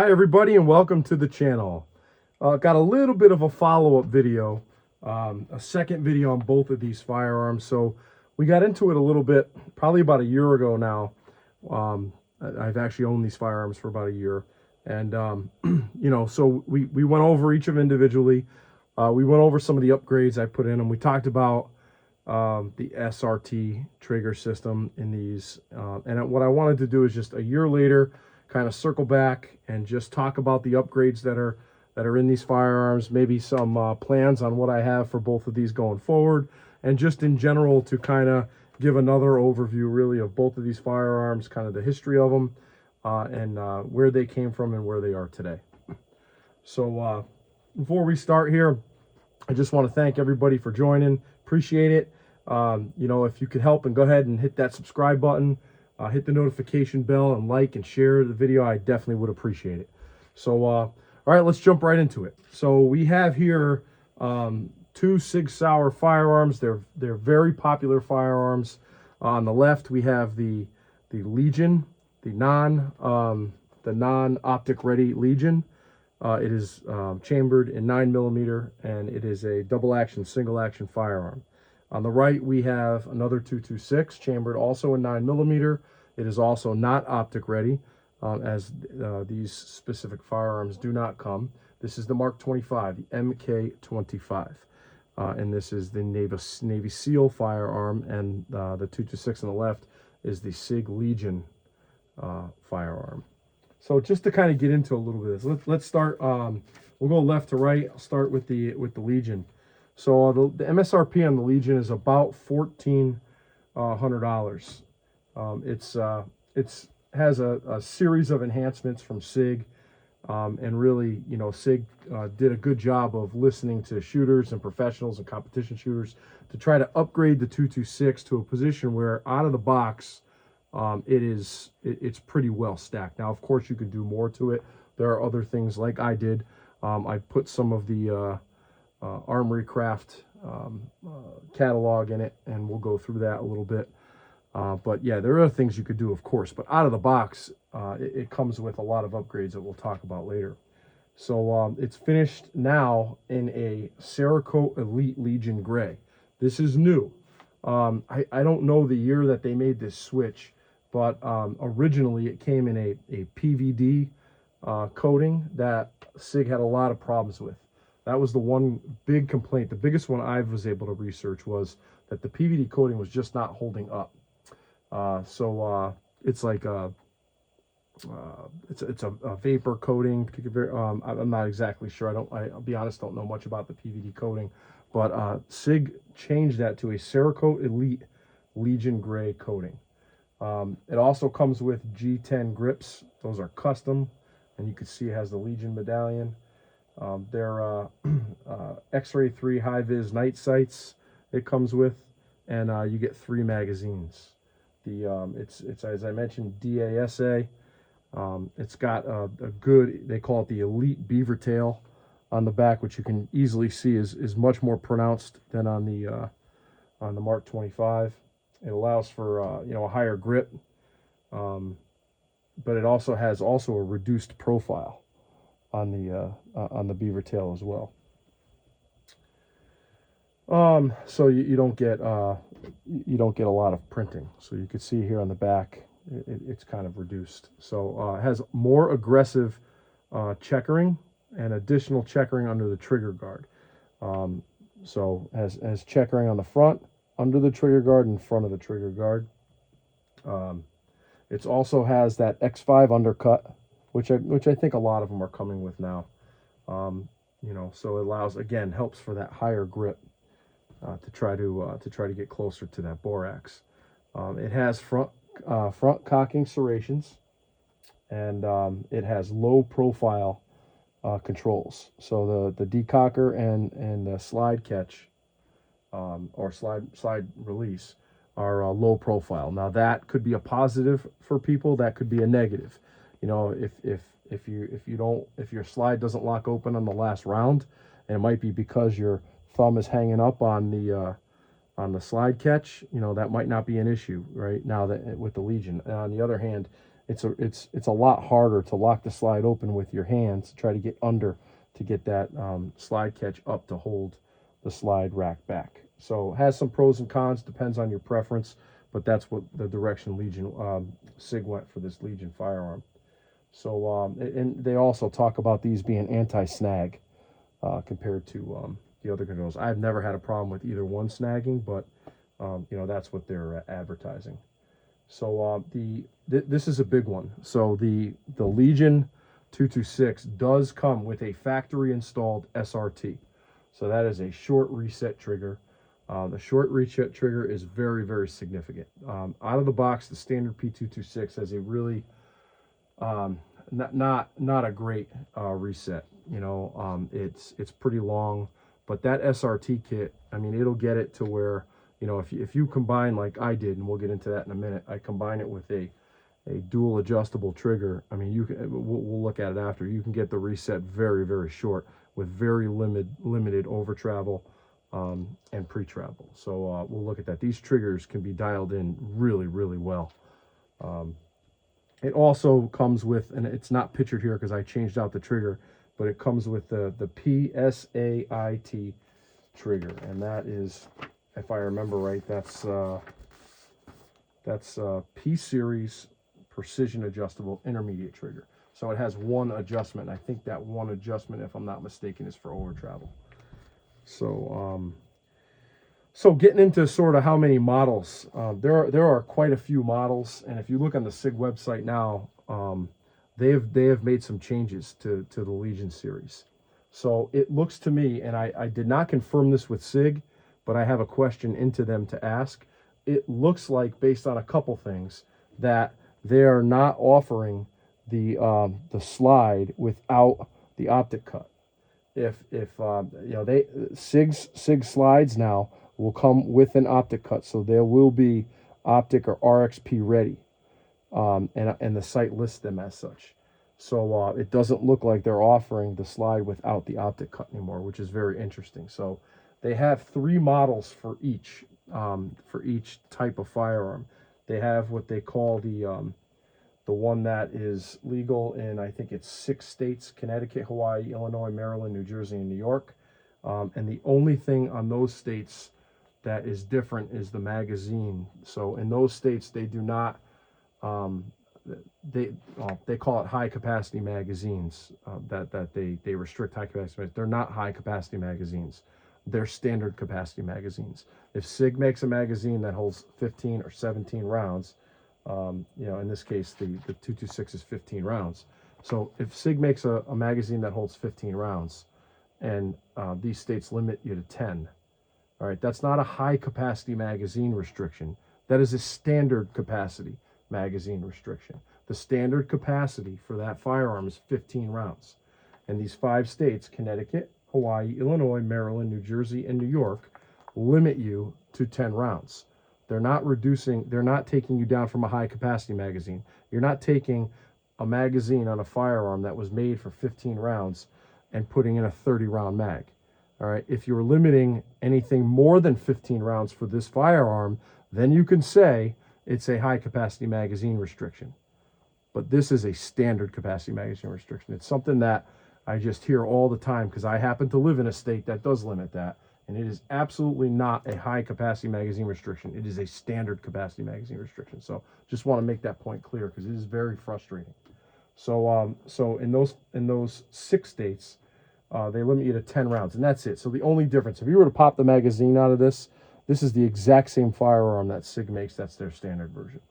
Hi everybody and welcome to the channel. Got a little bit of a follow-up video, a second video on both of these firearms. So we got into it a little bit, probably about a year ago now. I've actually owned these firearms for about a year. And, so we went over each of them individually. We went over some of the upgrades I put in them. We talked about the SRT trigger system in these. And what I wanted to do is just a year later, kind of circle back and just talk about the upgrades that are in these firearms, maybe some plans on what I have for both of these going forward, and just in general to kind of give another overview really of both of these firearms, kind of the history of them, and where they came from and where they are today. So before we start here, I just want to thank everybody for joining. Appreciate it. If you could help and go ahead and hit that subscribe button, hit the notification bell, and like and share the video. I definitely would appreciate it. So, all right, let's jump right into it. So we have here two Sig Sauer firearms. They're very popular firearms. On the left, we have the Legion, the non-optic ready Legion. It is chambered in 9mm, and it is a double action, single action firearm. On the right, we have another 226, chambered also in 9mm. It is also not optic ready, as these specific firearms do not come. This is the Mark 25, the MK25. And this is the Navy SEAL firearm, and the 226 on the left is the Sig Legion firearm. So just to kind of get into a little bit of this, let's start, we'll go left to right. I'll start with the Legion. So the MSRP on the Legion is about $1,400. It's has a series of enhancements from Sig, and really, Sig did a good job of listening to shooters and professionals and competition shooters to try to upgrade the 226 to a position where, out of the box, it's pretty well stacked. Now, of course, you can do more to it. There are other things like I did. I put some of the Armory Craft catalog in it, and we'll go through that a little bit. But yeah, there are things you could do, of course, but out of the box, it comes with a lot of upgrades that we'll talk about later. So it's finished now in a Cerakote Elite Legion Gray. This is new. I don't know the year that they made this switch, but originally it came in a PVD coating that Sig had a lot of problems with. That was the one big complaint. The biggest one I was able to research was that the PVD coating was just not holding up. It's like it's a vapor coating. I'm not exactly sure. I'll be honest, don't know much about the PVD coating, but Sig changed that to a Cerakote Elite Legion Gray coating. It also comes with G10 grips. Those are custom, and you can see it has the Legion medallion. They're X-Ray 3 high-vis night sights it comes with, and you get 3 magazines. It's as I mentioned, DASA. It's got a good, they call it the Elite beaver tail on the back, which you can easily see is much more pronounced than on the Mark 25. It allows for a higher grip, but it also has a reduced profile on the beaver tail as well. So you don't get a lot of printing. So you can see here on the back, it's kind of reduced. So it has more aggressive checkering and additional checkering under the trigger guard. So has checkering on the front, under the trigger guard, and front of the trigger guard. It also has that X5 undercut, which I think a lot of them are coming with now. So it allows, again, helps for that higher grip to try to get closer to that borax. It has front cocking serrations, and it has low profile controls. So the decocker and the slide catch or slide release are low profile. Now that could be a positive for people. That could be a negative. If your slide doesn't lock open on the last round, and it might be because your thumb is hanging up on the slide catch, that might not be an issue right now that with the Legion. And on the other hand, it's a lot harder to lock the slide open with your hands, try to get under to get that slide catch up to hold the slide rack back. So it has some pros and cons, depends on your preference, but that's what the direction Legion Sig went for this Legion firearm. So and they also talk about these being anti-snag compared to the other controls. I've never had a problem with either one snagging, but you know, that's what they're advertising. So this is a big one. So the Legion 226 does come with a factory installed SRT. So that is a short reset trigger. The short reset trigger is very, very significant. Out of the box, the standard P226 has a really not a great reset. You know, it's pretty long, but that SRT kit, I mean, it'll get it to where, you know, if you combine like I did, and we'll get into that in a minute, I combine it with a dual adjustable trigger. I mean, you can, we'll look at it after. You can get the reset very, very short with very limited over travel and pre-travel. So we'll look at that. These triggers can be dialed in really, really well. It also comes with, and it's not pictured here because I changed out the trigger, but it comes with the PSAIT trigger, and that is, if I remember right, that's P series precision adjustable intermediate trigger. So it has one adjustment. I think that one adjustment, if I'm not mistaken, is for over travel. So so getting into sort of how many models, there are quite a few models, and if you look on the Sig website now, they have made some changes to the Legion series. So it looks to me, and I did not confirm this with Sig, but I have a question into them to ask. It looks like, based on a couple things, that they are not offering the slide without the optic cut. If you know, Sig slides now will come with an optic cut, so there will be optic or RXP ready, and the site lists them as such. So it doesn't look like they're offering the slide without the optic cut anymore, which is very interesting. So they have 3 models for each type of firearm. They have what they call the one that is legal in, I think it's 6 states: Connecticut, Hawaii, Illinois, Maryland, New Jersey, and New York. And the only thing on those states that is different is the magazine. So in those states, they do not, they call it high capacity magazines, that they restrict high capacity. They're not high capacity magazines. They're standard capacity magazines. If Sig makes a magazine that holds 15 or 17 rounds, you know, in this case, the 226 is 15 rounds. So if Sig makes a magazine that holds 15 rounds, and these states limit you to 10, all right, that's not a high capacity magazine restriction. That is a standard capacity magazine restriction. The standard capacity for that firearm is 15 rounds. And these 5 states, Connecticut, Hawaii, Illinois, Maryland, New Jersey, and New York, limit you to 10 rounds. They're not taking you down from a high capacity magazine. You're not taking a magazine on a firearm that was made for 15 rounds and putting in a 30 round mag. All right, if you're limiting anything more than 15 rounds for this firearm, then you can say it's a high capacity magazine restriction. But this is a standard capacity magazine restriction. It's something that I just hear all the time because I happen to live in a state that does limit that. And it is absolutely not a high capacity magazine restriction. It is a standard capacity magazine restriction. So just want to make that point clear because it is very frustrating. So so in those 6 states, they limit you to 10 rounds, and that's it. So the only difference, if you were to pop the magazine out of this is the exact same firearm that Sig makes. That's their standard version.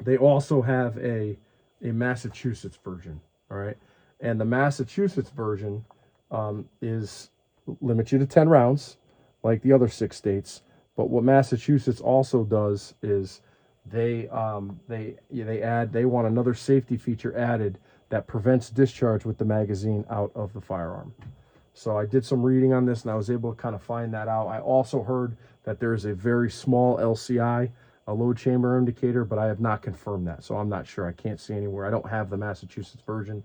They also have a Massachusetts version, all right? And the Massachusetts version limits you to 10 rounds, like the other 6 states. But what Massachusetts also does is they want another safety feature added that prevents discharge with the magazine out of the firearm. So I did some reading on this, and I was able to kind of find that out. I also heard that there is a very small LCI, a load chamber indicator, but I have not confirmed that, so I'm not sure. I can't see anywhere. I don't have the Massachusetts version,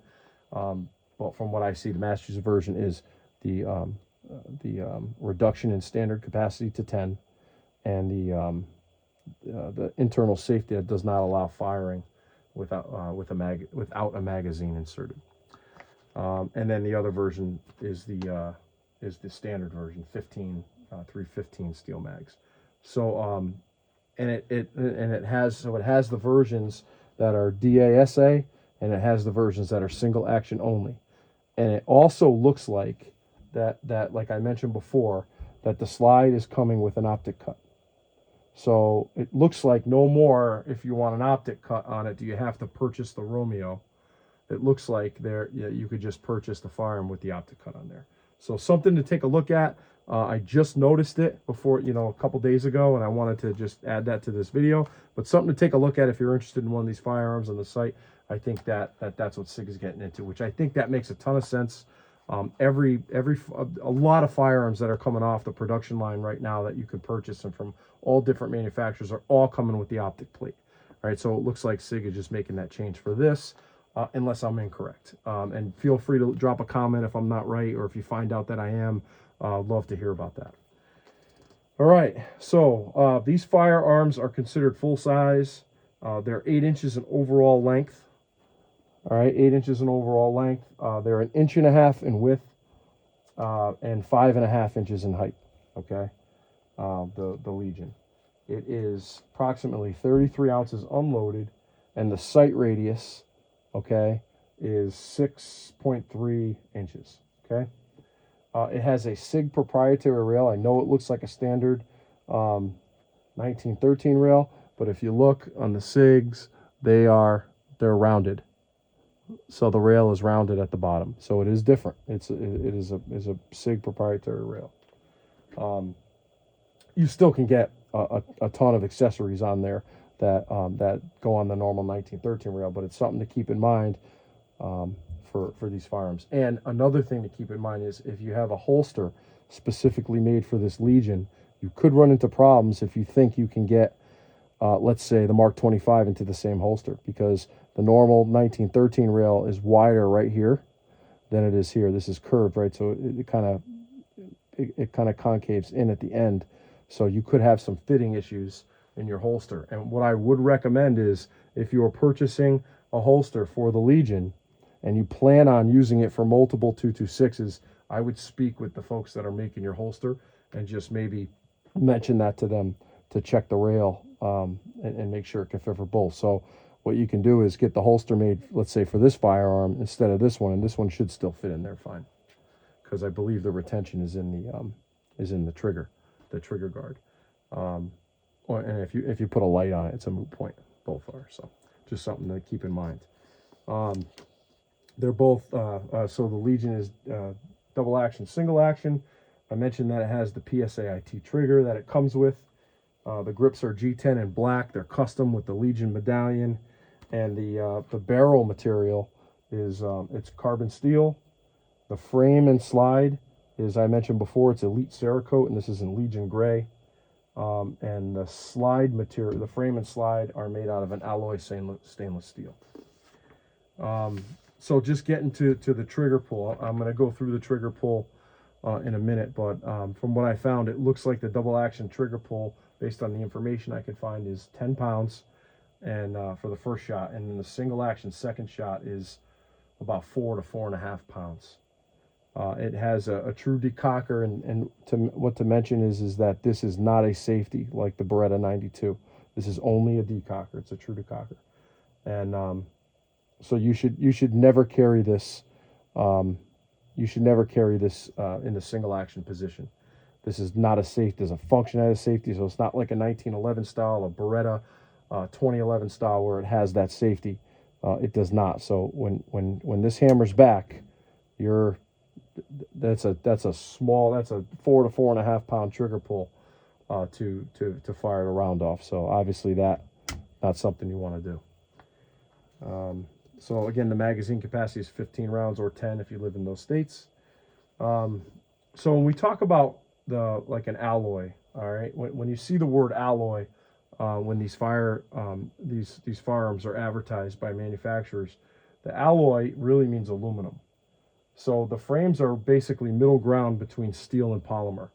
but from what I see, the Massachusetts version is the reduction in standard capacity to 10, and the internal safety that does not allow firing without without a magazine inserted. And then the other version is the standard version, 315 steel mags. So and it has the versions that are DASA, and it has the versions that are single action only. And it also looks like that like I mentioned before, that the slide is coming with an optic cut. So it looks like no more, if you want an optic cut on it, do you have to purchase the Romeo. It looks like you could just purchase the firearm with the optic cut on there. So something to take a look at. I just noticed it before, a couple days ago, and I wanted to just add that to this video. But something to take a look at if you're interested in one of these firearms on the site. I think that's what Sig is getting into, which I think that makes a ton of sense. A lot of firearms that are coming off the production line right now that you can purchase and from all different manufacturers are all coming with the optic plate. All right, so it looks like Sig is just making that change for this. Unless I'm incorrect. And feel free to drop a comment if I'm not right, or if you find out that I am. Love to hear about that. All right, so these firearms are considered full size. They're 8 inches in overall length. All right, 8 inches in overall length. They're 1.5 inches in width and 5.5 inches in height. Okay, the Legion. It is approximately 33 ounces unloaded, and the sight radius, okay, is 6.3 inches. Okay, it has a Sig proprietary rail. I know it looks like a standard 1913 rail, but if you look on the Sigs, they're rounded. So the rail is rounded at the bottom, so it is different. It is a Sig proprietary rail. You still can get a ton of accessories on there that go on the normal 1913 rail, but it's something to keep in mind for these firearms. And another thing to keep in mind is if you have a holster specifically made for this Legion, you could run into problems if you think you can get, let's say, the Mark 25 into the same holster, because the normal 1913 rail is wider right here than it is here. This is curved, right? So it kind of concaves in at the end. So you could have some fitting issues in your holster. And what I would recommend is, if you are purchasing a holster for the Legion and you plan on using it for multiple 226s, I would speak with the folks that are making your holster and just maybe mention that to them to check the rail and make sure it can fit for both. So what you can do is get the holster made, let's say, for this firearm instead of this one, and this one should still fit in there fine, because I believe the retention is in the trigger guard. And if you put a light on it, it's a moot point. Both are, so just something to keep in mind. They're both so the Legion is double action, single action. I mentioned that it has the PSAIT trigger that it comes with. The grips are G10 in black. They're custom with the Legion medallion, and the barrel material is it's carbon steel. The frame and slide is, I mentioned before, it's Elite Cerakote, and this is in Legion Gray. And the slide material, the frame and slide, are made out of an alloy stainless steel. So just getting to the trigger pull, I'm going to go through the trigger pull in a minute, but from what I found, it looks like the double action trigger pull, based on the information I could find, is 10 pounds and for the first shot, and then the single action second shot is about 4 to 4.5 pounds. It has a true decocker, and what to mention is that this is not a safety like the Beretta 92. This is only a decocker. It's a true decocker, and so you should never carry this. You should never carry this in the single action position. This is not a safety. Doesn't function as a safety, so it's not like a 1911 style, a Beretta 2011 style where it has that safety. It does not. So when this hammers back, that's a 4 to 4.5 pound trigger pull to fire a round off. So obviously that's not something you want to do. So again, the magazine capacity is 15 rounds or 10 if you live in those states. So when we talk about an alloy, all right, when you see the word alloy, when these firearms are advertised by manufacturers, the alloy really means aluminum. So the frames are basically middle ground between steel and polymer.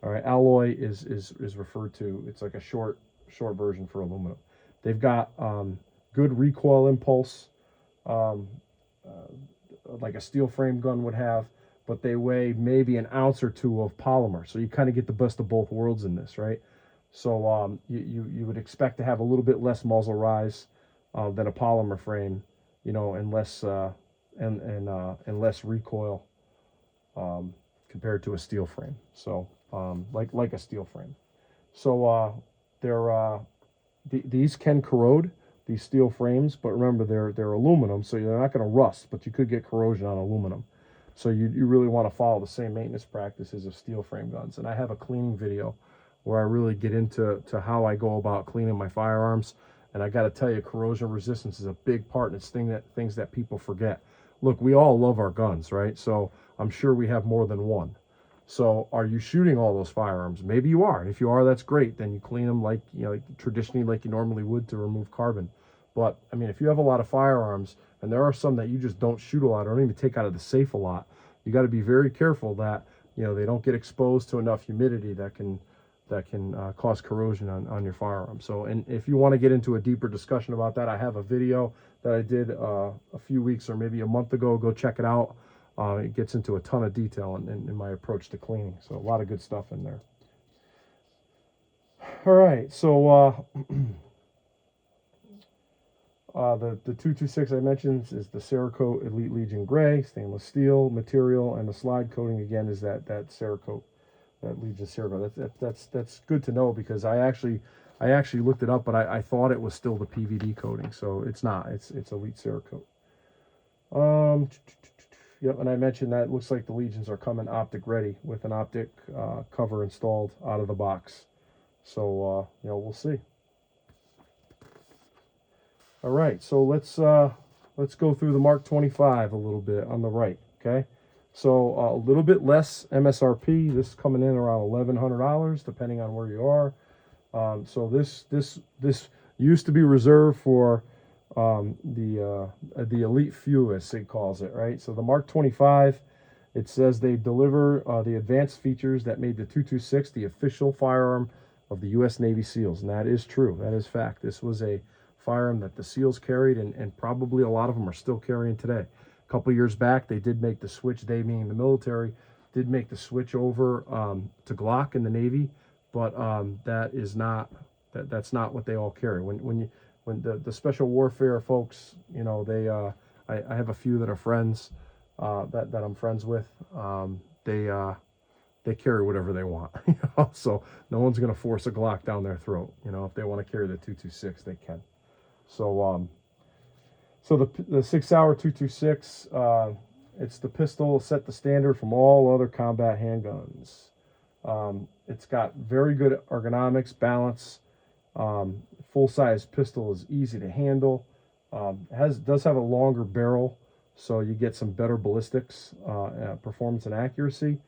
All right, alloy is referred to, it's like a short version for aluminum. They've got good recoil impulse, like a steel frame gun would have, but they weigh maybe an ounce or two of polymer. So you kind of get the best of both worlds in this, right? So you would expect to have a little bit less muzzle rise than a polymer frame, you know, and less and less recoil compared to a steel frame. So like a steel frame. So these can corrode, these steel frames, but remember they're aluminum, so they're not going to rust, but you could get corrosion on aluminum. So you really want to follow the same maintenance practices of steel frame guns. And I have a cleaning video where I really get into how I go about cleaning my firearms. And I got to tell you, corrosion resistance is a big part, and it's things that people forget. Look, we all love our guns, right? So I'm sure we have more than one. So are you shooting all those firearms? Maybe you are. And if you are, that's great. Then you clean them like, you know, traditionally like you normally would to remove carbon. But I mean, if you have a lot of firearms, and there are some that you just don't shoot a lot or don't even take out of the safe a lot, you got to be very careful that, you know, they don't get exposed to enough humidity that can cause corrosion on your firearm. So, and if you want to get into a deeper discussion about that, I have a video that I did a few weeks or maybe a month ago. Go check it out. It gets into a ton of detail in my approach to cleaning. So a lot of good stuff in there. All right, so the 226 I mentioned is the Cerakote Elite Legion Gray, stainless steel material, and the slide coating again is that Cerakote, that Legion Cerakote. That's good to know, because I actually looked it up, but I thought it was still the PVD coating, so it's not. It's Elite Cerakote. Yep, and I mentioned that it looks like the Legions are coming optic ready with an optic cover installed out of the box. So you know, we'll see. All right, so let's go through the Mark 25 a little bit on the right. Okay, so a little bit less MSRP. This is coming in around $1,100, depending on where you are. So this used to be reserved for the elite few, as Sig calls it, right? So the Mark 25, it says they deliver the advanced features that made the 226 the official firearm of the U.S. Navy SEALs, and that is true. That is fact. This was a firearm that the SEALs carried, and probably a lot of them are still carrying today. A couple years back, they did make the switch. They, meaning the military, did make the switch over to Glock in the Navy, but that's not what they all carry. When the special warfare folks, you know, they I have a few that are friends that I'm friends with. They carry whatever they want, you know? So no one's going to force a Glock down their throat. You know, if they want to carry the 226, they can. So the Sig Sauer 226, it's the pistol set the standard from all other combat handguns. It's got very good ergonomics, balance. Full-size pistol is easy to handle. Does have a longer barrel, so you get some better ballistics, performance, and accuracy.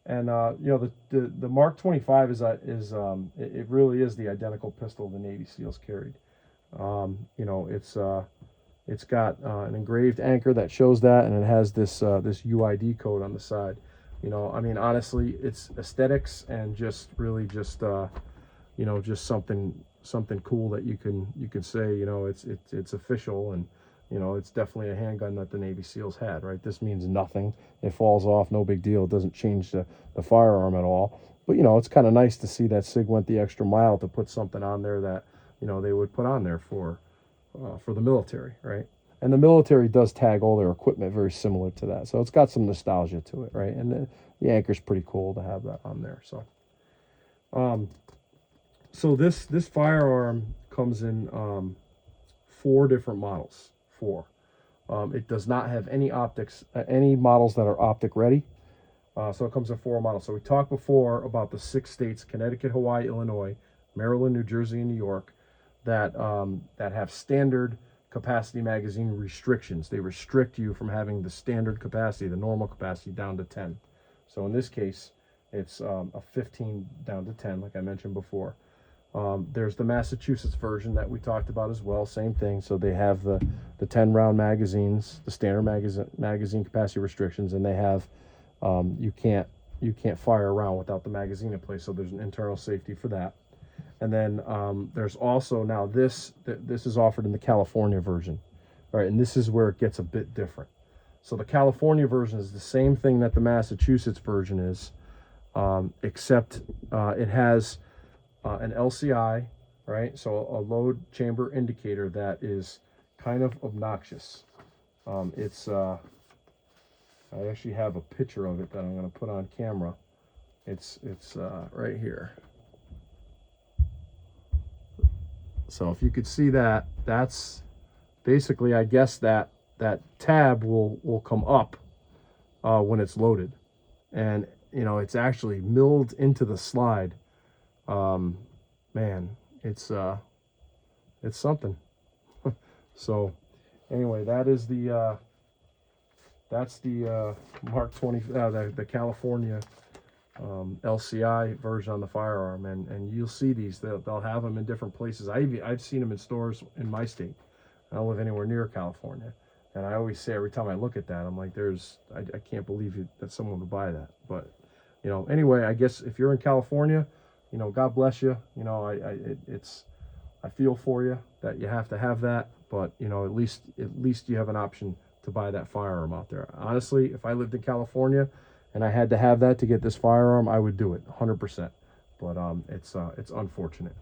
And you know, the Mark 25 it really is the identical pistol the Navy SEALs carried. You know, it's got an engraved anchor that shows that, and it has this UID code on the side. You know, I mean, honestly, it's aesthetics and just really just you know, just something cool that you can say, you know, it's official, and you know, it's definitely a handgun that the Navy SEALs had, right? This means nothing. It falls off, no big deal. It doesn't change the firearm at all. But you know, it's kind of nice to see that Sig went the extra mile to put something on there that, you know, they would put on there for the military, right? And the military does tag all their equipment very similar to that, so it's got some nostalgia to it, right? And the anchor's pretty cool to have that on there. So so this firearm comes in 4 different models. 4. It does not have any any models that are optic ready. So it comes in 4 models. So we talked before about the 6 states: Connecticut, Hawaii, Illinois, Maryland, New Jersey, and New York, that have standard capacity magazine restrictions. They restrict you from having the standard capacity, the normal capacity, down to 10. So in this case, it's a 15 down to 10, like I mentioned before. There's the Massachusetts version that we talked about as well. Same thing. So they have the 10-round magazines, the standard magazine capacity restrictions, and they have you can't fire around without the magazine in place. So there's an internal safety for that. And then there's also now this is offered in the California version, right? And this is where it gets a bit different. So the California version is the same thing that the Massachusetts version is, except it has an LCI, right? So a load chamber indicator that is kind of obnoxious. I actually have a picture of it that I'm going to put on camera. It's right here. So if you could see that, that's basically, I guess that tab will come up when it's loaded, and you know it's actually milled into the slide. Man, it's something. So anyway, that is that's the Mark 20, the California LCI version on the firearm, and you'll see these. They'll have them in different places. I've seen them in stores in my state. I don't live anywhere near California, and I always say every time I look at that, I'm like, I can't believe that someone would buy that. But you know, anyway, I guess if you're in California, you know, God bless you. You know, I feel for you that you have to have that, but you know, at least you have an option to buy that firearm out there. Honestly, if I lived in California and I had to have that to get this firearm, I would do it 100%. But it's unfortunate.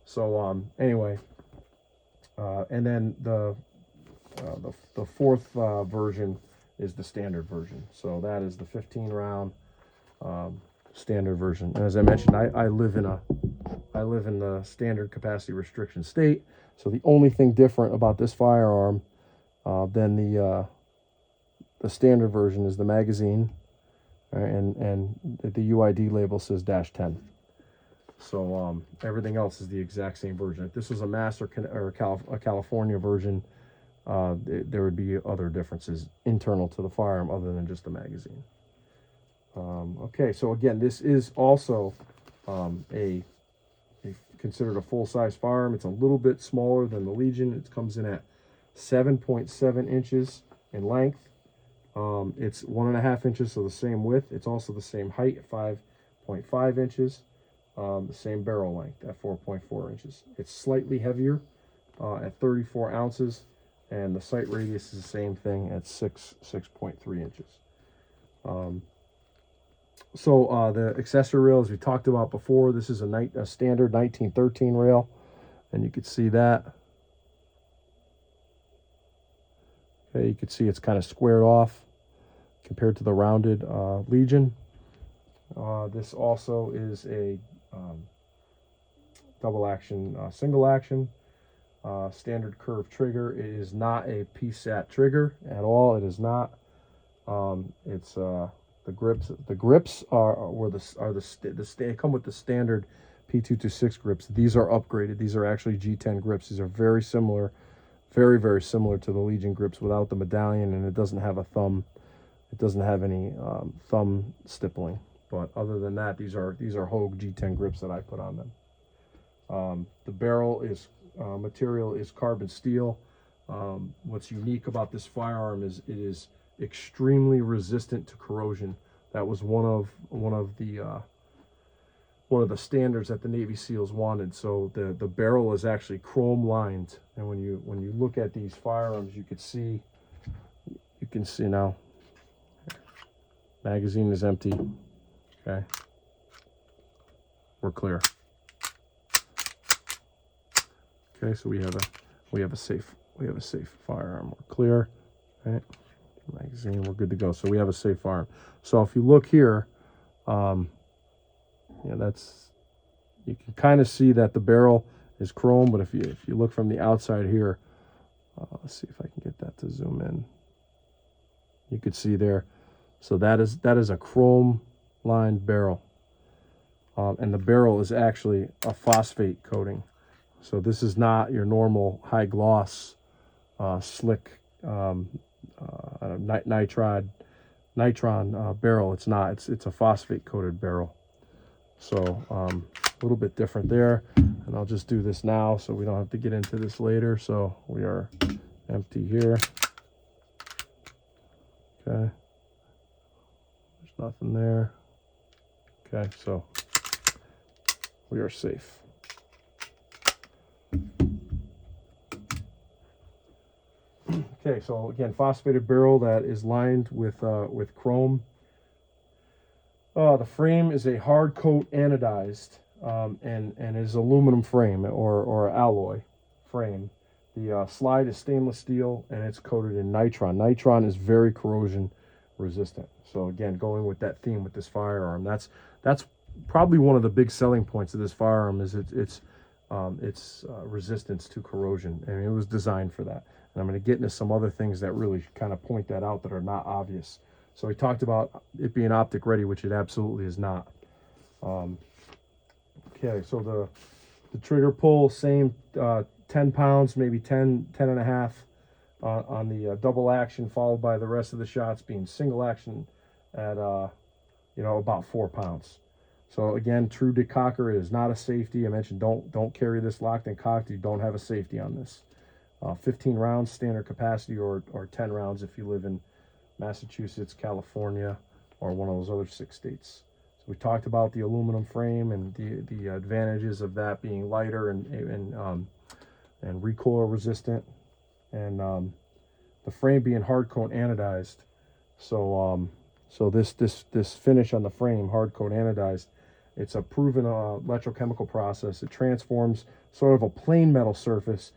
So anyway, and then the fourth version is the standard version. So that is the 15 round standard version. And as I mentioned, I live in the standard capacity restriction state. So the only thing different about this firearm than the standard version is the magazine, right? And the UID label says -10. So everything else is the exact same version. If this was a Mass or a California version, there would be other differences internal to the firearm other than just the magazine. Okay, so again, this is also considered a full-size firearm. It's a little bit smaller than the Legion. It comes in at 7.7 inches in length. It's 1.5 inches, so the same width. It's also the same height at 5.5 inches. The same barrel length at 4.4 inches. It's slightly heavier at 34 ounces, and the sight radius is the same thing at 6.3 inches. So the accessory rail, as we talked about before, this is a standard 1913 rail, and you can see that. Okay, you can see it's kind of squared off compared to the rounded Legion. This also is a double action, single action, standard curve trigger. It is not a PSAT trigger at all. It is not. It's the grips. The grips they come with the standard P226 grips. These are upgraded. These are actually G10 grips. These are very similar, very, very similar to the Legion grips without the medallion, and it doesn't have a thumb. It doesn't have any thumb stippling. But other than that, these are Hogue G10 grips that I put on them. The barrel material is carbon steel. What's unique about this firearm is it is extremely resistant to corrosion. That was one of the standards that the Navy SEALs wanted. So the barrel is actually chrome lined, and when you look at these firearms, you can see now. Magazine is empty. Okay, we're clear. Okay, so we have a safe firearm. We're clear, right? Magazine, we're good to go. So we have a safe firearm. So if you look here, yeah, you can kind of see that the barrel is chrome, but if you look from the outside here, let's see if I can get that to zoom in. You could see there. So that is a chrome lined barrel, and the barrel is actually a phosphate coating. So this is not your normal high gloss, slick nitron barrel. It's not. It's a phosphate coated barrel. So a little bit different there. And I'll just do this now so we don't have to get into this later. So we are empty here. Okay. There's nothing there. Okay, so we are safe. Okay, so again, phosphated barrel that is lined with chrome. The frame is a hard coat anodized and is aluminum frame or alloy frame. The slide is stainless steel and it's coated in nitron. Nitron is very corrosion resistant. So again, going with that theme with this firearm, that's probably one of the big selling points of this firearm is its resistance to corrosion. I mean, it was designed for that. And I'm going to get into some other things that really kind of point that out that are not obvious. So we talked about it being optic ready, which it absolutely is not. Okay, so the trigger pull, same 10 pounds, maybe 10 and a half on the double action, followed by the rest of the shots being single action at about 4 pounds. So again, true decocker is not a safety. I mentioned don't carry this locked and cocked. You don't have a safety on this. 15 rounds standard capacity, or 10 rounds if you live in Massachusetts, California, or one of those other 6 states. So we talked about the aluminum frame and the advantages of that being lighter and recoil resistant, and the frame being hard coat anodized. So this finish on the frame, hard coat anodized, it's a proven electrochemical process. It transforms sort of a plain metal surface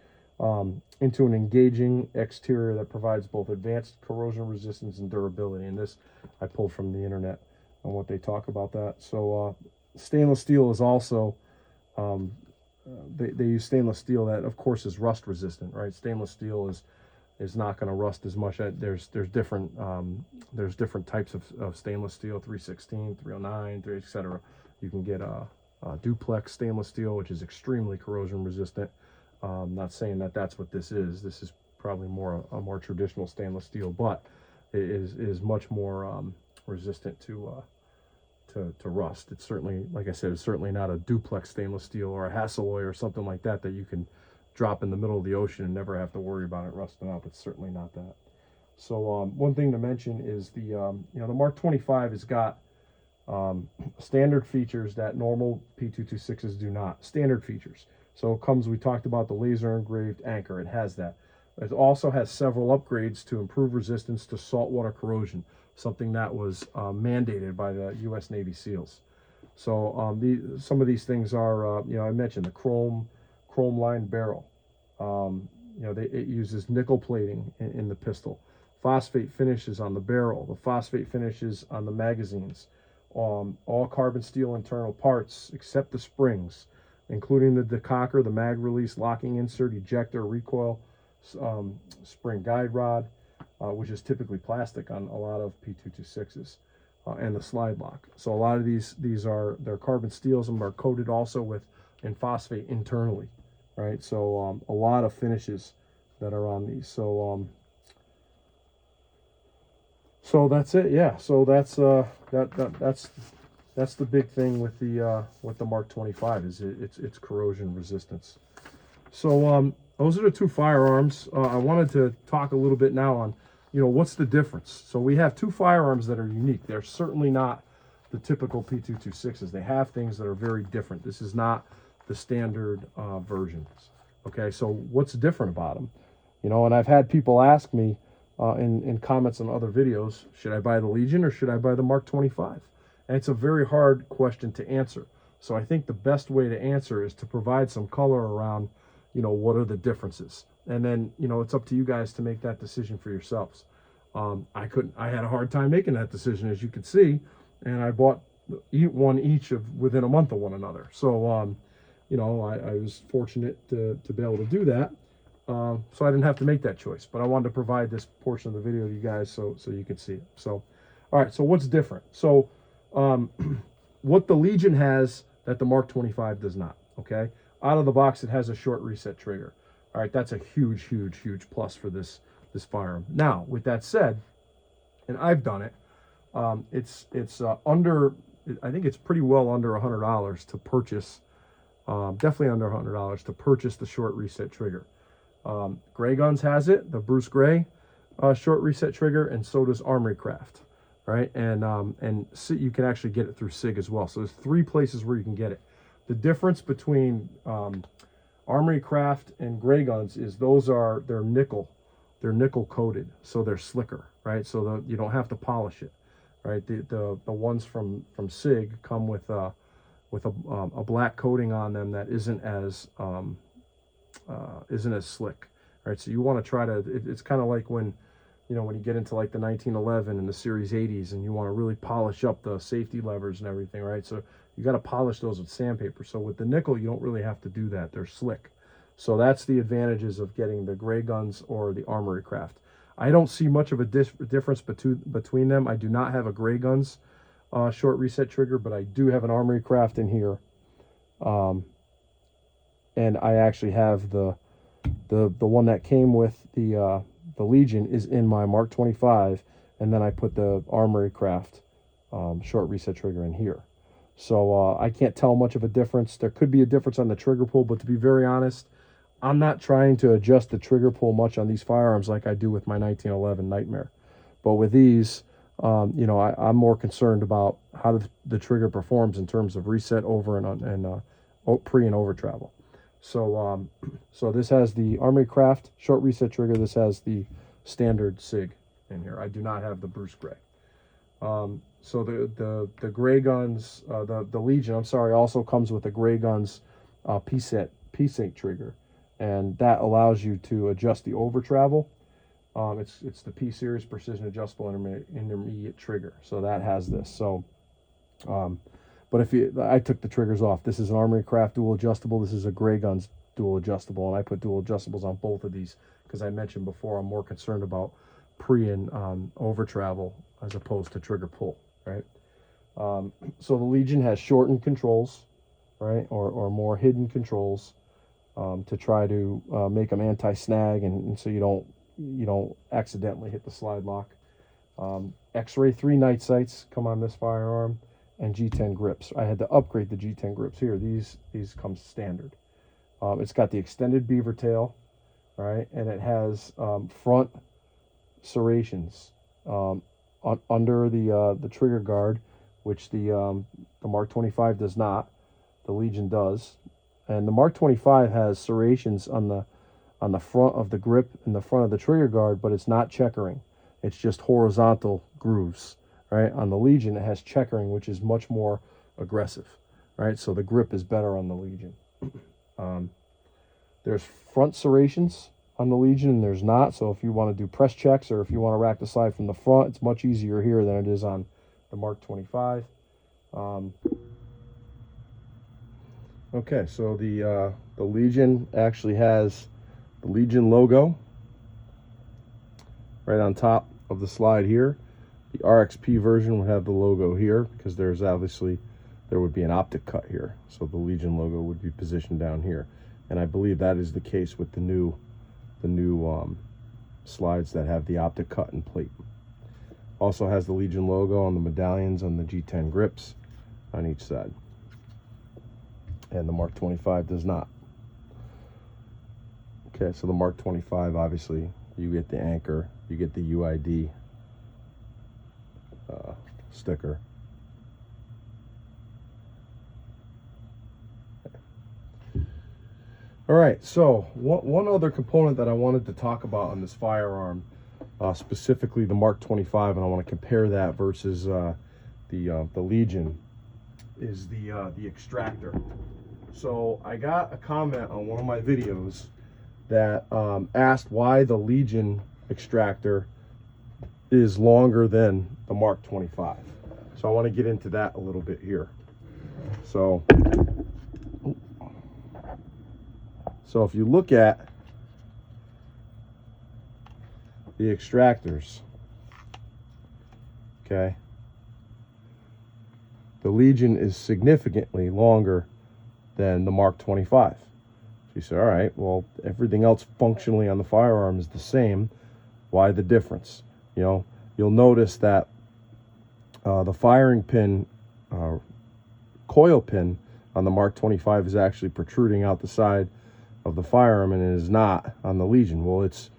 into an engaging exterior that provides both advanced corrosion resistance and durability. And this I pulled from the internet on what they talk about that. So stainless steel is also, they use stainless steel that of course is rust resistant, right? Stainless steel is not going to rust as much. There's different types of stainless steel, 316, 309, etc. You can get a duplex stainless steel, which is extremely corrosion resistant. Not saying that that's what this is. This is probably a more traditional stainless steel, but it is much more resistant to rust. It's certainly, like I said, it's certainly not a duplex stainless steel or a Hastelloy or something like that you can drop in the middle of the ocean and never have to worry about it rusting up. It's certainly not that. So one thing to mention is the Mark 25 has got standard features that normal P226s do not. Standard features. So it comes, we talked about the laser engraved anchor. It has that. It also has several upgrades to improve resistance to saltwater corrosion, something that was mandated by the U.S. Navy SEALs. So some of these things are, I mentioned the chrome lined barrel. It uses nickel plating in the pistol. Phosphate finishes on the barrel. The phosphate finishes on the magazines. All carbon steel internal parts except the springs, including the decocker, the mag release, locking insert, ejector, recoil, spring guide rod, which is typically plastic on a lot of P226s, and the slide lock. So a lot of they're carbon steels and are coated also in phosphate internally, right? So a lot of finishes that are on these. So that's it. Yeah. So that's the big thing with the Mark 25 is its corrosion resistance. So those are the 2 firearms. I wanted to talk a little bit now on, what's the difference. So we have 2 firearms that are unique. They're certainly not the typical P226s. They have things that are very different. This is not the standard versions. Okay, so what's different about them? And I've had people ask me in comments on other videos, should I buy the Legion or should I buy the Mark 25? And it's a very hard question to answer. So I think the best way to answer is to provide some color around, what are the differences? And then, it's up to you guys to make that decision for yourselves. I had a hard time making that decision, as you can see, and I bought one each within a month of one another. So, I was fortunate to be able to do that. So I didn't have to make that choice, but I wanted to provide this portion of the video to you guys so you could see it. So, all right, so what's different? So, what the Legion has that the Mark 25 does not, okay? Out of the box, it has a short reset trigger. All right, that's a huge, huge, huge plus for this firearm. Now, with that said, and I've done it, it's under, I think it's pretty well under $100 to purchase, definitely under $100 to purchase the short reset trigger. Gray Guns has it, the Bruce Gray short reset trigger, and so does Armory Craft, right? And you can actually get it through Sig as well. So there's 3 places where you can get it. The difference between Armory Craft and Gray Guns is they're nickel they're nickel coated, so they're slicker, right? So you don't have to polish it, right? The ones from Sig come with a black coating on them that isn't as slick, right? So you want to try to, it's kind of like when, you know, when you get into like the 1911 and the Series 80s and you want to really polish up the safety levers and everything, right? So you got to polish those with sandpaper. So with the nickel, you don't really have to do that. They're slick. So that's the advantages of getting the gray guns or the Armory Craft. I don't see much of a difference between them. I do not have a gray guns short reset trigger, but I do have an Armory Craft in here. And I actually have the one that came with the Legion is in my Mark 25, and then I put the Armory Craft short reset trigger in here. So I can't tell much of a difference. There could be a difference on the trigger pull, but to be very honest, I'm not trying to adjust the trigger pull much on these firearms like I do with my 1911 Nightmare. But with these, you know, I'm more concerned about how the trigger performs in terms of reset, over, and pre and over travel. So so this has the Armory Craft short reset trigger. This has the standard Sig in here. I do not have the Bruce Gray. So the gray guns, the Legion, I'm sorry, also comes with the gray guns P-Sync trigger, and that allows you to adjust the over travel. It's the P series precision adjustable intermediate trigger. So that has this. So but I took the triggers off. This is an Armory Craft dual adjustable. This is a gray guns dual adjustable, and I put dual adjustables on both of these because I mentioned before I'm more concerned about pre and over travel as opposed to trigger pull, right? So the Legion has shortened controls, right, or more hidden controls to try to make them anti-snag, and so you don't accidentally hit the slide lock. X-Ray 3 night sights come on this firearm, and G10 grips. I had to upgrade the G10 grips here. These come standard. It's got the extended beaver tail, right, and it has front serrations under the trigger guard, which the Mark 25 does not. The Legion does, and the Mark 25 has serrations on the front of the grip and the front of the trigger guard, but it's not checkering. It's just horizontal grooves, right? On the Legion, it has checkering, which is much more aggressive, right? So the grip is better on the Legion. There's front serrations on the Legion, and there's not. So if you want to do press checks or if you want to rack the slide from the front, it's much easier here than it is on the Mark 25. Okay, so the Legion actually has the Legion logo right on top of the slide here. The RXP version would have the logo here because there would be an optic cut here. So the Legion logo would be positioned down here. And I believe that is the case with the new slides that have the optic cut and plate. Also has the Legion logo on the medallions on the G10 grips on each side. And the Mark 25 does not. Okay, so the Mark 25, obviously, you get the anchor, you get the UID sticker. All right, so one other component that I wanted to talk about on this firearm, specifically the Mark 25, and I want to compare that versus the Legion, is the Extractor. So I got a comment on one of my videos that asked why the Legion Extractor is longer than the Mark 25. So I want to get into that a little bit here. So if you look at the Extractors, okay, the Legion is significantly longer than the Mark 25. So you say, all right, well, everything else functionally on the firearm is the same. Why the difference? You know, you'll notice that the firing pin, coil pin on the Mark 25 is actually protruding out the side of the firearm, and it is not on the Legion. Well, it's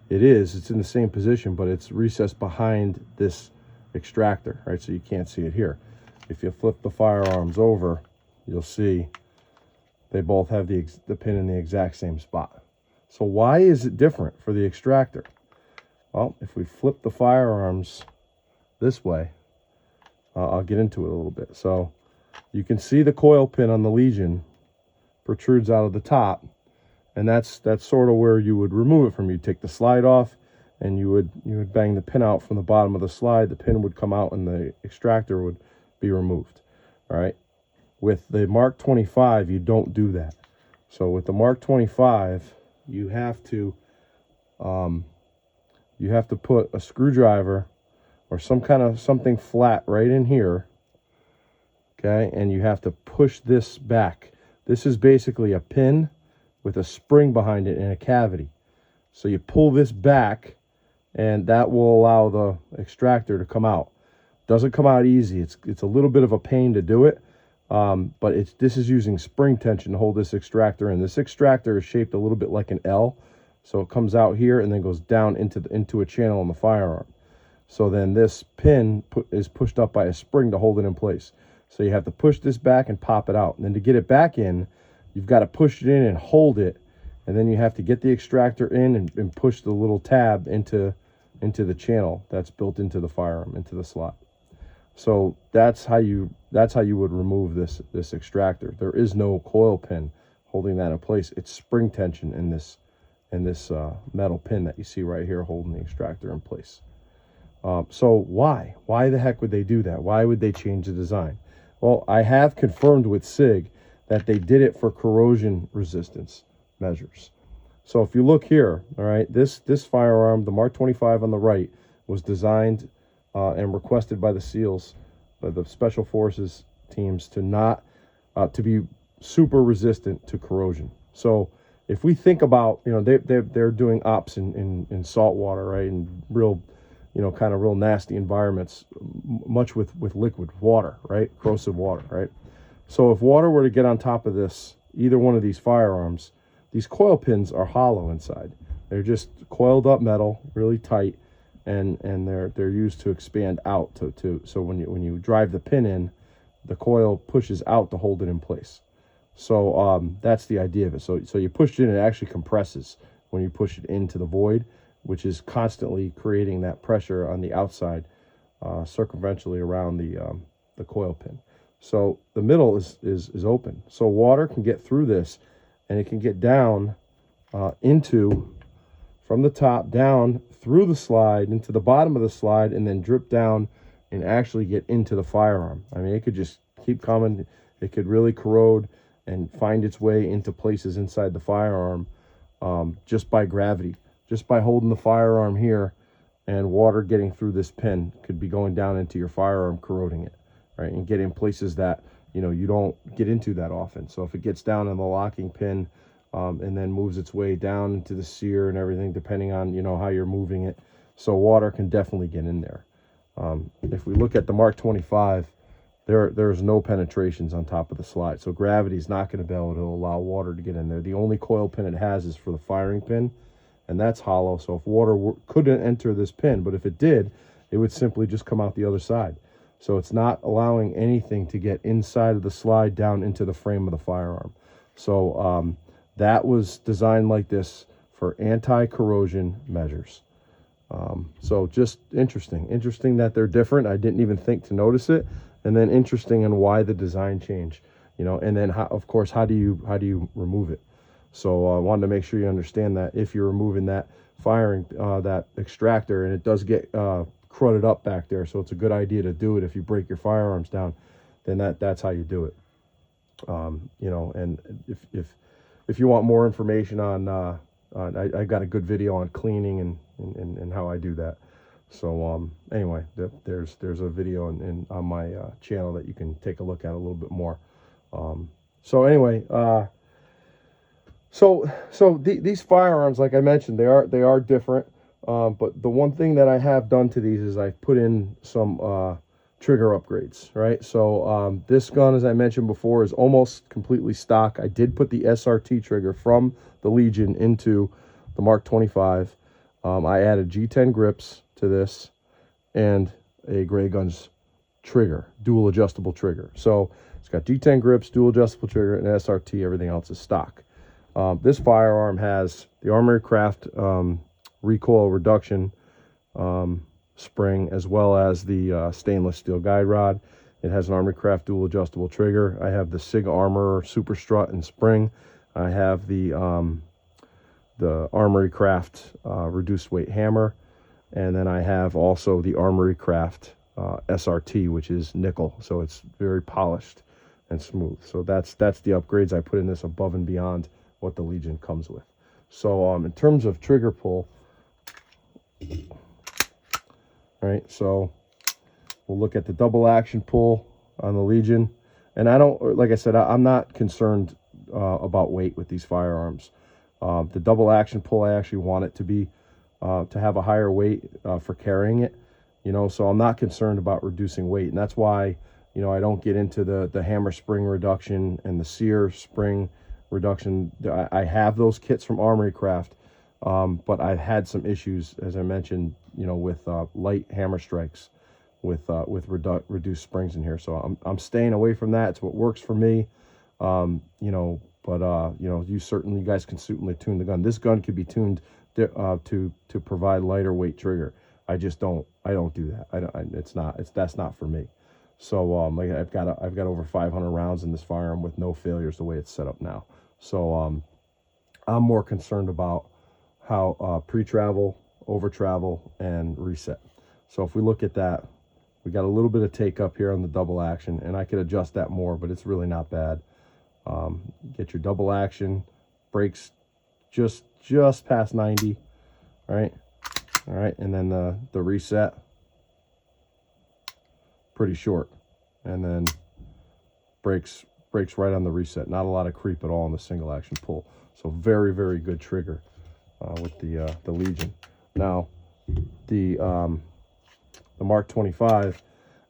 in the same position, but it's recessed behind this Extractor, right? So you can't see it here. If you flip the firearms over, you'll see they both have the pin in the exact same spot. So why is it different for the Extractor? Well, if we flip the firearms this way, I'll get into it a little bit. So you can see the coil pin on the Legion protrudes out of the top, and that's sort of where you would remove it from. You'd take the slide off, and you would bang the pin out from the bottom of the slide. The pin would come out, and the extractor would be removed. All right. With the Mark 25, you don't do that. So with the Mark 25, you have to put a screwdriver or some kind of something flat right in here. Okay, and you have to push this back. This is basically a pin with a spring behind it in a cavity. So you pull this back, and that will allow the extractor to come out. Doesn't come out easy. It's a little bit of a pain to do it, but this is using spring tension to hold this extractor in. This extractor is shaped a little bit like an L, so it comes out here and then goes down into a channel in the firearm. So then this pin is pushed up by a spring to hold it in place. So you have to push this back and pop it out. And then to get it back in, you've got to push it in and hold it. And then you have to get the extractor in and push the little tab into the channel that's built into the firearm, into the slot. So that's how you would remove this extractor. There is no coil pin holding that in place. It's spring tension in this metal pin that you see right here holding the extractor in place. So why the heck would they do that? Why would they change the design? Well, I have confirmed with Sig that they did it for corrosion resistance measures. So if you look here, all right, this firearm, the Mark 25 on the right, was designed and requested by the SEALs, by the Special Forces teams, to be super resistant to corrosion. So if we think about, they're doing ops in salt water, right, and real, kind of real nasty environments, much with liquid water, right, corrosive water, right. So if water were to get on top of this, either one of these firearms, these coil pins are hollow inside. They're just coiled up metal, really tight, and they're used to expand out so when you drive the pin in, the coil pushes out to hold it in place. So that's the idea of it. So you push it in, it actually compresses when you push it into the void, which is constantly creating that pressure on the outside, circumferentially around the coil pin. So the middle is open. So water can get through this, and it can get down from the top down through the slide into the bottom of the slide, and then drip down and actually get into the firearm. I mean, it could just keep coming. It could really corrode and find its way into places inside the firearm just by gravity. Just by holding the firearm here, and water getting through this pin could be going down into your firearm, corroding it, right, and get in places that you don't get into that often. So if it gets down in the locking pin and then moves its way down into the sear and everything, depending on how you're moving it, so water can definitely get in there. If we look at the Mark 25, there's no penetrations on top of the slide, so gravity is not going to be able to allow water to get in there. The only coil pin it has is for the firing pin, and that's hollow. So if water couldn't enter this pin, but if it did, it would simply just come out the other side. So it's not allowing anything to get inside of the slide down into the frame of the firearm. So that was designed like this for anti-corrosion measures. So just interesting that they're different. I didn't even think to notice it. And then interesting in why the design change, and then of course, how do you remove it? So I wanted to make sure you understand that if you're removing that that extractor, and it does get crudded up back there, so it's a good idea to do it if you break your firearms down, then that's how you do it. And if you want more information on I got a good video on cleaning and how I do that. So anyway, there's a video on my channel that you can take a look at a little bit more. So anyway. So these firearms, like I mentioned, they are different. But the one thing that I have done to these is I've put in some trigger upgrades, right? So this gun, as I mentioned before, is almost completely stock. I did put the SRT trigger from the Legion into the Mark 25. I added G10 grips to this and a Gray Guns trigger, dual adjustable trigger. So it's got G10 grips, dual adjustable trigger, and SRT. Everything else is stock. This firearm has the Armory Craft recoil reduction spring, as well as the stainless steel guide rod. It has an Armory Craft dual adjustable trigger. I have the Sig Armor super strut and spring. I have the Armory Craft reduced weight hammer, and then I have also the Armory Craft SRT, which is nickel, so it's very polished and smooth. So that's the upgrades I put in this above and beyond what the Legion comes with. So in terms of trigger pull, right, so we'll look at the double action pull on the Legion. And I don't, like I said, I'm not concerned about weight with these firearms. The double action pull, I actually want it to be, to have a higher weight for carrying it, you know, so I'm not concerned about reducing weight. And that's why, you know, I don't get into the hammer spring reduction and the sear spring reduction. I have those kits from Armory Craft, but I've had some issues, as I mentioned, you know, with light hammer strikes with reduced springs in here. So I'm staying away from that. It's what works for me, you know. But you know, you guys can certainly tune the gun. This gun could be tuned to provide lighter weight trigger. I don't do that. That's not for me. So like I've got over 500 rounds in this firearm with no failures the way it's set up now. So I'm more concerned about how pre-travel, over-travel, and reset. So if we look at that, we got a little bit of take up here on the double action, and I could adjust that more, but it's really not bad. Get your double action, brakes just past 90, right? All right, and then the reset, pretty short, and then brakes right on the reset. Not a lot of creep at all in the single action pull. So very, very good trigger with the Legion. Now the Mark 25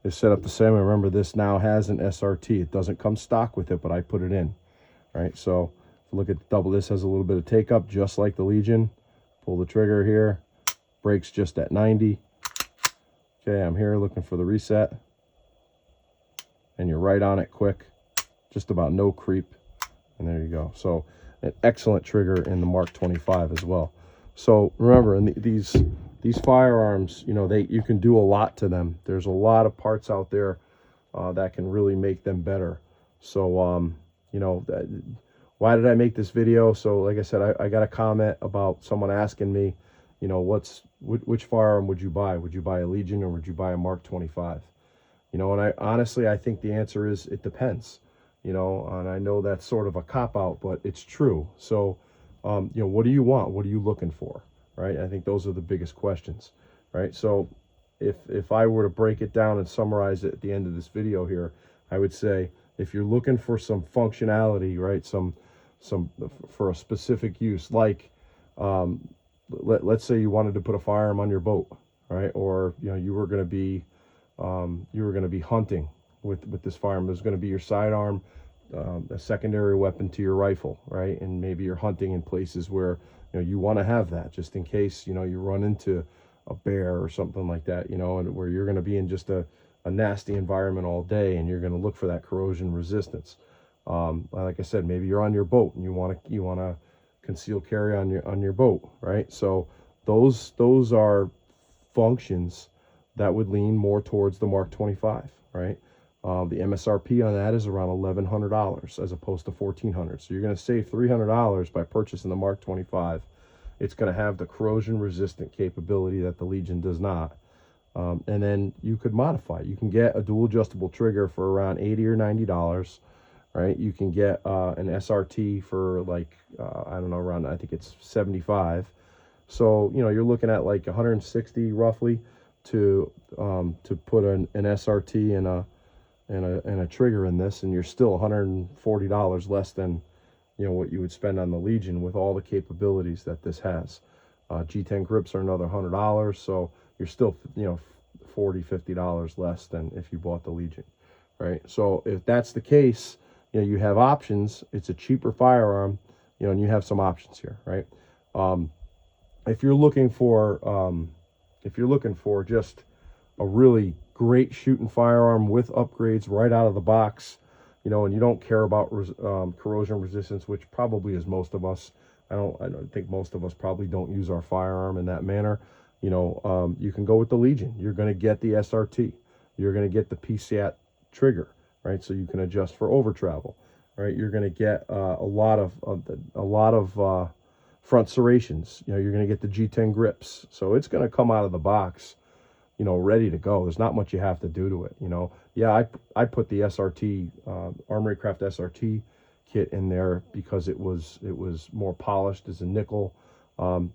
is set up the same. Remember, this now has an SRT. It doesn't come stock with it, but I put it in. Right, so look at the double. This has a little bit of take up, just like the Legion. Pull the trigger here. Brakes just at 90. Okay, I'm here looking for the reset, and you're right on it quick. Just about no creep, and there you go. So an excellent trigger in the Mark 25 as well. So remember, in these firearms, you know, you can do a lot to them. There's a lot of parts out there that can really make them better. So you know, why did I make this video? So like I said, I got a comment about someone asking me, you know, which firearm would you buy? Would you buy a Legion or would you buy a Mark 25? You know, and I think the answer is it depends. You know, and I know that's sort of a cop-out, but it's true. So, you know, what do you want? What are you looking for? Right? I think those are the biggest questions, right? So if I were to break it down and summarize it at the end of this video here, I would say, if you're looking for some functionality, right, some for a specific use, like let's say you wanted to put a firearm on your boat, right, or you know you were going to be hunting with this firearm. There's going to be your sidearm, a secondary weapon to your rifle, right, and maybe you're hunting in places where you know you want to have that just in case you know you run into a bear or something like that, you know, and where you're going to be in just a nasty environment all day, and you're going to look for that corrosion resistance. Like I said, maybe you're on your boat and you want to conceal carry on your boat, right? So those are functions that would lean more towards the Mark 25, right? The MSRP on that is around $1,100 as opposed to $1,400. So you're going to save $300 by purchasing the Mark 25. It's going to have the corrosion resistant capability that the Legion does not. And then you could modify. You can get a dual adjustable trigger for around $80 or $90, right? You can get an SRT for like, I don't know, around, I think it's 75. So, you know, you're looking at like 160 roughly to put an SRT and a trigger in this, and you're still $140 less than, you know, what you would spend on the Legion with all the capabilities that this has. G10 grips are another $100, so you're still, you know, $40, $50 less than if you bought the Legion, right? So if that's the case, you know, you have options. It's a cheaper firearm, you know, and you have some options here, right? If you're looking for just a really great shooting firearm with upgrades right out of the box, you know, and you don't care about corrosion resistance, which probably is most of us. I don't think most of us probably don't use our firearm in that manner. You know, you can go with the Legion. You're going to get the SRT. You're going to get the PSAT trigger, right? So you can adjust for over travel, right? You're going to get a lot of front serrations. You know, you're going to get the G10 grips. So it's going to come out of the box, you know, ready to go. There's not much you have to do to it, you know. Yeah, I put the SRT, Armory Craft SRT kit in there because it was more polished as a nickel.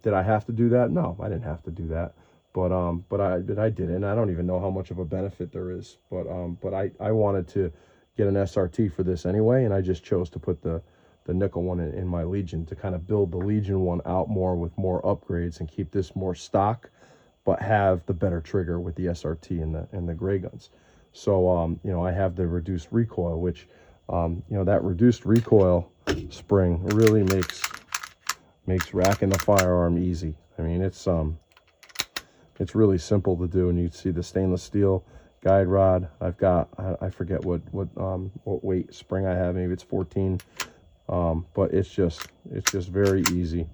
Did I have to do that? No, I didn't have to do that. But I did it, and I don't even know how much of a benefit there is. But I wanted to get an SRT for this anyway, and I just chose to put the nickel one in my Legion to kind of build the Legion one out more with more upgrades and keep this more stock, but have the better trigger with the SRT and the gray guns. So you know, I have the reduced recoil, which you know, that reduced recoil spring really makes racking the firearm easy. I mean, it's really simple to do, and you see the stainless steel guide rod. I've got, I forget what weight spring I have. Maybe it's 14, but it's just very easy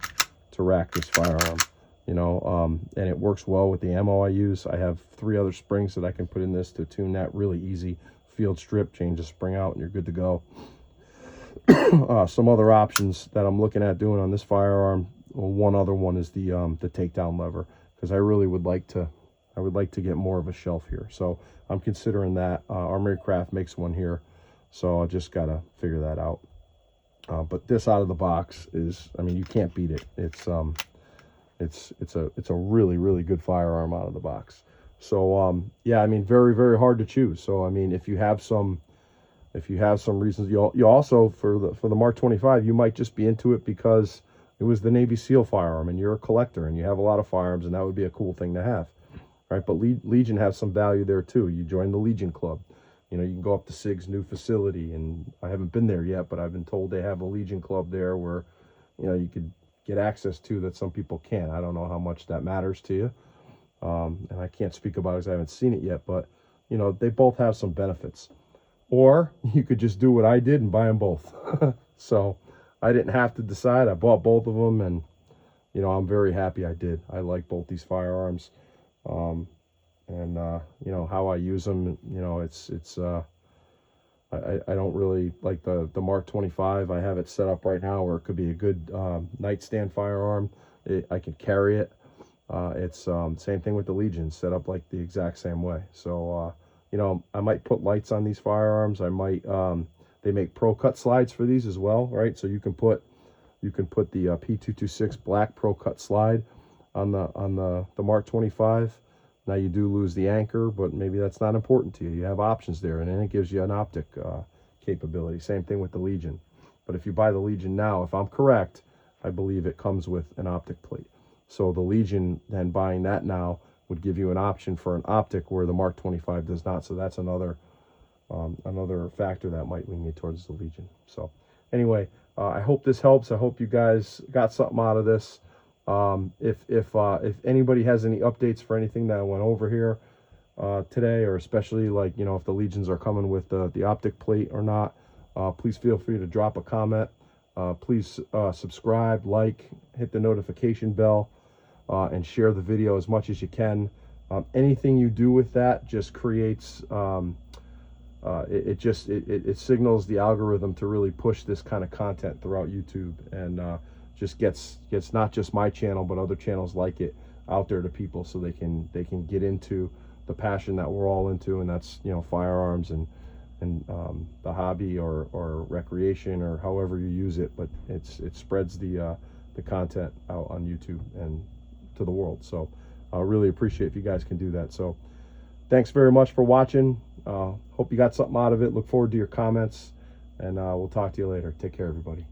to rack this firearm, you know, and it works well with the ammo I use. I have 3 other springs that I can put in this to tune that really easy. Field strip, change the spring out, and you're good to go. Some other options that I'm looking at doing on this firearm. Well, one other one is the takedown lever, because I really would like to get more of a shelf here. So I'm considering that. Armory Craft makes one here, so I just gotta figure that out. But this out of the box is, I mean, you can't beat it. It's a really good firearm out of the box. So yeah, I mean, very hard to choose. So I mean, if you have some reasons, you also for the Mark 25, you might just be into it because it was the Navy SEAL firearm and you're a collector and you have a lot of firearms, and that would be a cool thing to have, right? But Legion has some value there too. You join the Legion Club, you know, you can go up to Sig's new facility, and I haven't been there yet, but I've been told they have a Legion Club there where, you know, you could get access to that some people can't. I don't know how much that matters to you, and I can't speak about it because I haven't seen it yet, but you know, they both have some benefits. Or you could just do what I did and buy them both. So I didn't have to decide. I bought both of them, and you know, I'm very happy I did. I like both these firearms, and you know, how I use them. You know, I don't really like the Mark 25. I have it set up right now where it could be a good nightstand firearm. I can carry it. It's same thing with the Legion, set up like the exact same way. So you know, I might put lights on these firearms. I might they make pro cut slides for these as well, right? So you can put the P226 black pro cut slide on the Mark 25. Now you do lose the anchor, but maybe that's not important to you. You have options there, and then it gives you an optic capability. Same thing with the Legion. But if you buy the Legion now, if I'm correct, I believe it comes with an optic plate. So the Legion, then buying that now, would give you an option for an optic where the Mark 25 does not. So that's another factor that might lean you towards the Legion. So anyway, I hope this helps. I hope you guys got something out of this. If anybody has any updates for anything that I went over here today, or especially like, you know, if the Legions are coming with the optic plate or not, please feel free to drop a comment. Please subscribe, like, hit the notification bell, and share the video as much as you can. Anything you do with that just creates it signals the algorithm to really push this kind of content throughout YouTube, and just gets not just my channel but other channels like it out there to people, so they can get into the passion that we're all into, and that's, you know, firearms and the hobby or recreation or however you use it. But it spreads the content out on YouTube and to the world. So I really appreciate if you guys can do that. So thanks very much for watching. Hope you got something out of it. Look forward to your comments, and we'll talk to you later. Take care, everybody.